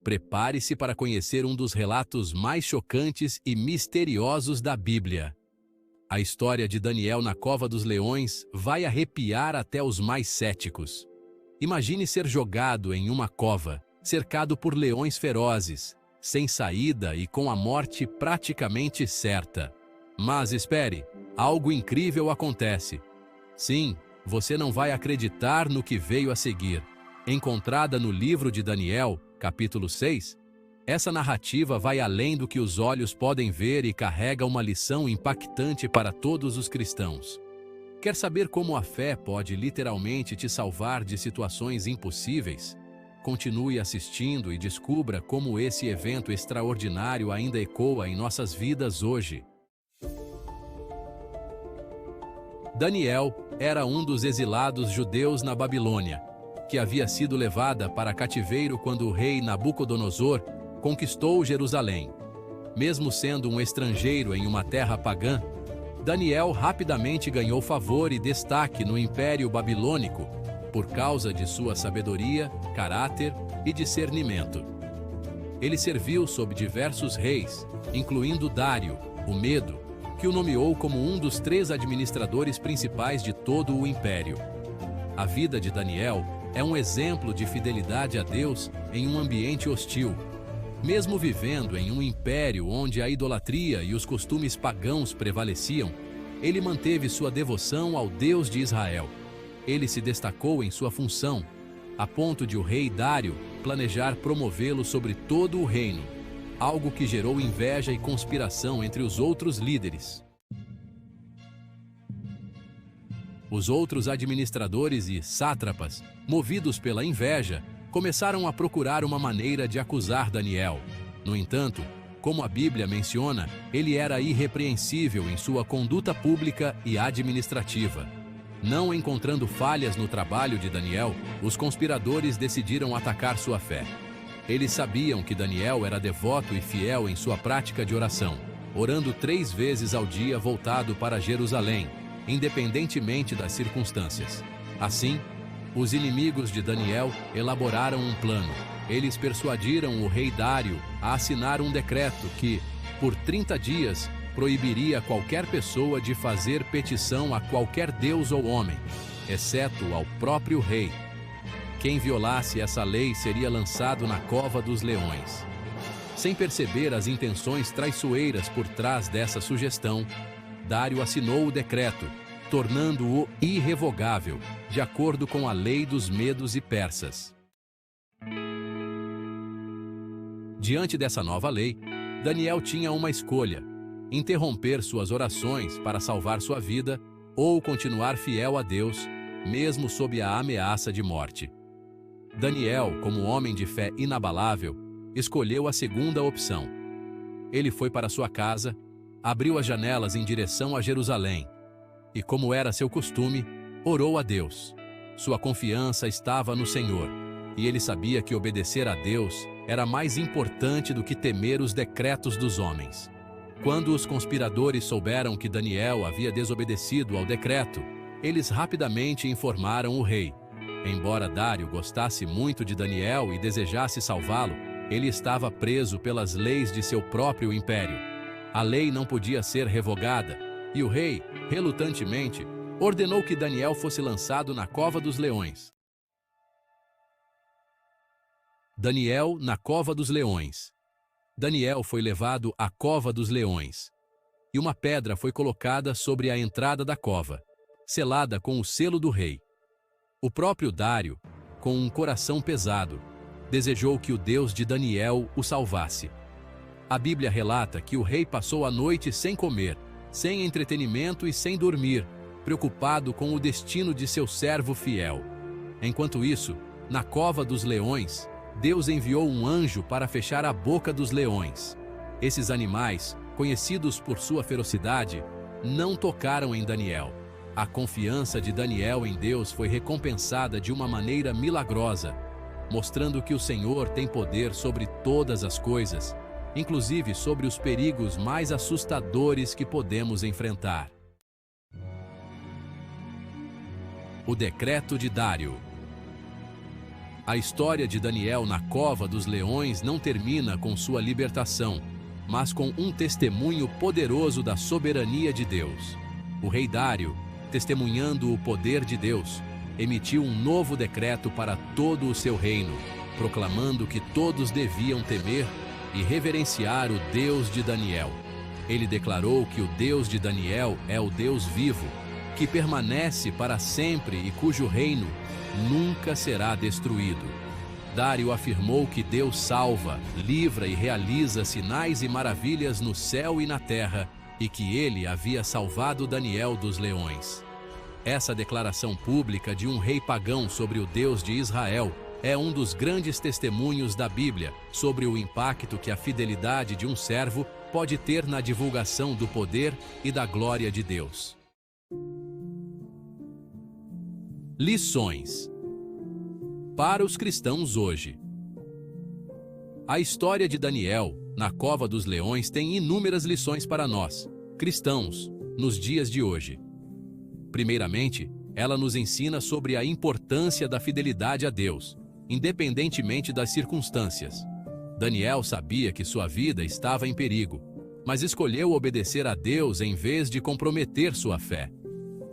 Prepare-se para conhecer um dos relatos mais chocantes e misteriosos da Bíblia. A história de Daniel na cova dos leões vai arrepiar até os mais céticos. Imagine ser jogado em uma cova, cercado por leões ferozes, sem saída e com a morte praticamente certa. Mas espere, algo incrível acontece. Sim, você não vai acreditar no que veio a seguir. Encontrada no livro de Daniel, capítulo 6, essa narrativa vai além do que os olhos podem ver e carrega uma lição impactante para todos os cristãos. Quer saber como a fé pode literalmente te salvar de situações impossíveis? Continue assistindo e descubra como esse evento extraordinário ainda ecoa em nossas vidas hoje. Daniel era um dos exilados judeus na Babilônia, que havia sido levada para cativeiro quando o rei Nabucodonosor conquistou Jerusalém. Mesmo sendo um estrangeiro em uma terra pagã, Daniel rapidamente ganhou favor e destaque no Império Babilônico por causa de sua sabedoria, caráter e discernimento. Ele serviu sob diversos reis, incluindo Dário, o Medo, que o nomeou como um dos 3 administradores principais de todo o império. A vida de Daniel é um exemplo de fidelidade a Deus em um ambiente hostil. Mesmo vivendo em um império onde a idolatria e os costumes pagãos prevaleciam, ele manteve sua devoção ao Deus de Israel. Ele se destacou em sua função, a ponto de o rei Dário planejar promovê-lo sobre todo o reino, algo que gerou inveja e conspiração entre os outros líderes. Os outros administradores e sátrapas, movidos pela inveja, começaram a procurar uma maneira de acusar Daniel. No entanto, como a Bíblia menciona, ele era irrepreensível em sua conduta pública e administrativa. Não encontrando falhas no trabalho de Daniel, os conspiradores decidiram atacar sua fé. Eles sabiam que Daniel era devoto e fiel em sua prática de oração, orando 3 vezes ao dia voltado para Jerusalém, independentemente das circunstâncias. Assim, os inimigos de Daniel elaboraram um plano. Eles persuadiram o rei Dário a assinar um decreto que, por 30 dias, proibiria qualquer pessoa de fazer petição a qualquer deus ou homem, exceto ao próprio rei. Quem violasse essa lei seria lançado na cova dos leões. Sem perceber as intenções traiçoeiras por trás dessa sugestão, Dário assinou o decreto, tornando-o irrevogável, de acordo com a lei dos medos e persas. Diante dessa nova lei, Daniel tinha uma escolha: interromper suas orações para salvar sua vida ou continuar fiel a Deus, mesmo sob a ameaça de morte. Daniel, como homem de fé inabalável, escolheu a segunda opção. Ele foi para sua casa, abriu as janelas em direção a Jerusalém e, como era seu costume, orou a Deus. Sua confiança estava no Senhor, e ele sabia que obedecer a Deus era mais importante do que temer os decretos dos homens. Quando os conspiradores souberam que Daniel havia desobedecido ao decreto, eles rapidamente informaram o rei. Embora Dário gostasse muito de Daniel e desejasse salvá-lo, ele estava preso pelas leis de seu próprio império. A lei não podia ser revogada, e o rei, relutantemente, ordenou que Daniel fosse lançado na cova dos leões. Daniel na cova dos leões. Daniel foi levado à cova dos leões, e uma pedra foi colocada sobre a entrada da cova, selada com o selo do rei. O próprio Dário, com um coração pesado, desejou que o Deus de Daniel o salvasse. A Bíblia relata que o rei passou a noite sem comer, sem entretenimento e sem dormir, preocupado com o destino de seu servo fiel. Enquanto isso, na cova dos leões, Deus enviou um anjo para fechar a boca dos leões. Esses animais, conhecidos por sua ferocidade, não tocaram em Daniel. A confiança de Daniel em Deus foi recompensada de uma maneira milagrosa, mostrando que o Senhor tem poder sobre todas as coisas, inclusive sobre os perigos mais assustadores que podemos enfrentar. O decreto de Dário. A história de Daniel na cova dos leões não termina com sua libertação, mas com um testemunho poderoso da soberania de Deus. O rei Dário, testemunhando o poder de Deus, emitiu um novo decreto para todo o seu reino, proclamando que todos deviam temer e reverenciar o Deus de Daniel. Ele declarou que o Deus de Daniel é o Deus vivo, que permanece para sempre e cujo reino nunca será destruído. Dário afirmou que Deus salva, livra e realiza sinais e maravilhas no céu e na terra, e que ele havia salvado Daniel dos leões. Essa declaração pública de um rei pagão sobre o Deus de Israel é um dos grandes testemunhos da Bíblia sobre o impacto que a fidelidade de um servo pode ter na divulgação do poder e da glória de Deus. Lições para os cristãos hoje. A história de Daniel, na cova dos leões, tem inúmeras lições para nós, cristãos, nos dias de hoje. Primeiramente, ela nos ensina sobre a importância da fidelidade a Deus, independentemente das circunstâncias. Daniel sabia que sua vida estava em perigo, mas escolheu obedecer a Deus em vez de comprometer sua fé.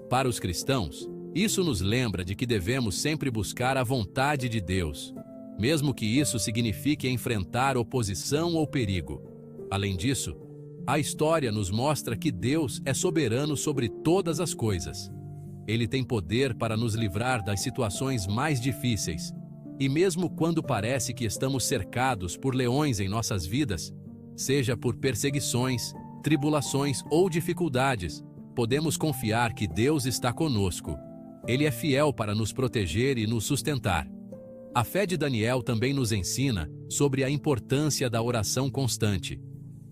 Para os cristãos, isso nos lembra de que devemos sempre buscar a vontade de Deus, mesmo que isso signifique enfrentar oposição ou perigo. Além disso, a história nos mostra que Deus é soberano sobre todas as coisas. Ele tem poder para nos livrar das situações mais difíceis. E mesmo quando parece que estamos cercados por leões em nossas vidas, seja por perseguições, tribulações ou dificuldades, podemos confiar que Deus está conosco. Ele é fiel para nos proteger e nos sustentar. A fé de Daniel também nos ensina sobre a importância da oração constante.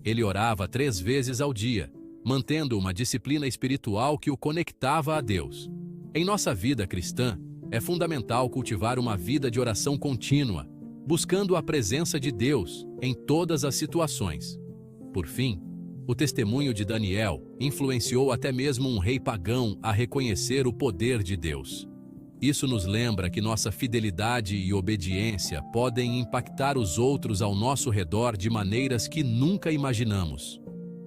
Ele orava 3 vezes ao dia, mantendo uma disciplina espiritual que o conectava a Deus. Em nossa vida cristã, é fundamental cultivar uma vida de oração contínua, buscando a presença de Deus em todas as situações. Por fim, o testemunho de Daniel influenciou até mesmo um rei pagão a reconhecer o poder de Deus. Isso nos lembra que nossa fidelidade e obediência podem impactar os outros ao nosso redor de maneiras que nunca imaginamos.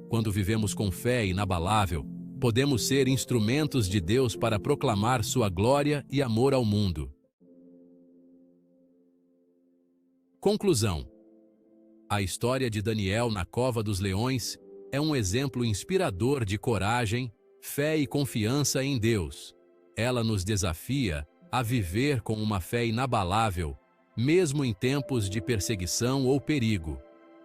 Quando vivemos com fé inabalável, podemos ser instrumentos de Deus para proclamar sua glória e amor ao mundo. Conclusão. A história de Daniel na cova dos leões é um exemplo inspirador de coragem, fé e confiança em Deus. Ela nos desafia a viver com uma fé inabalável, mesmo em tempos de perseguição ou perigo.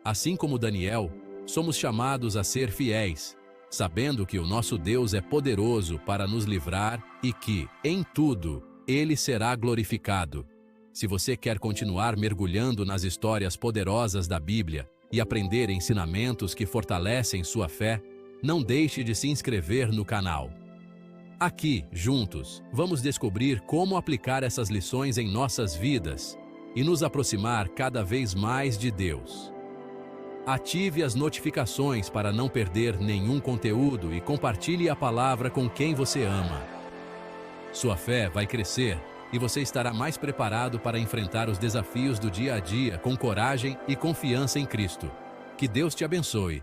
Assim como Daniel, somos chamados a ser fiéis, sabendo que o nosso Deus é poderoso para nos livrar e que, em tudo, Ele será glorificado. Se você quer continuar mergulhando nas histórias poderosas da Bíblia e aprender ensinamentos que fortalecem sua fé, não deixe de se inscrever no canal. Aqui, juntos, vamos descobrir como aplicar essas lições em nossas vidas e nos aproximar cada vez mais de Deus. Ative as notificações para não perder nenhum conteúdo e compartilhe a palavra com quem você ama. Sua fé vai crescer e você estará mais preparado para enfrentar os desafios do dia a dia com coragem e confiança em Cristo. Que Deus te abençoe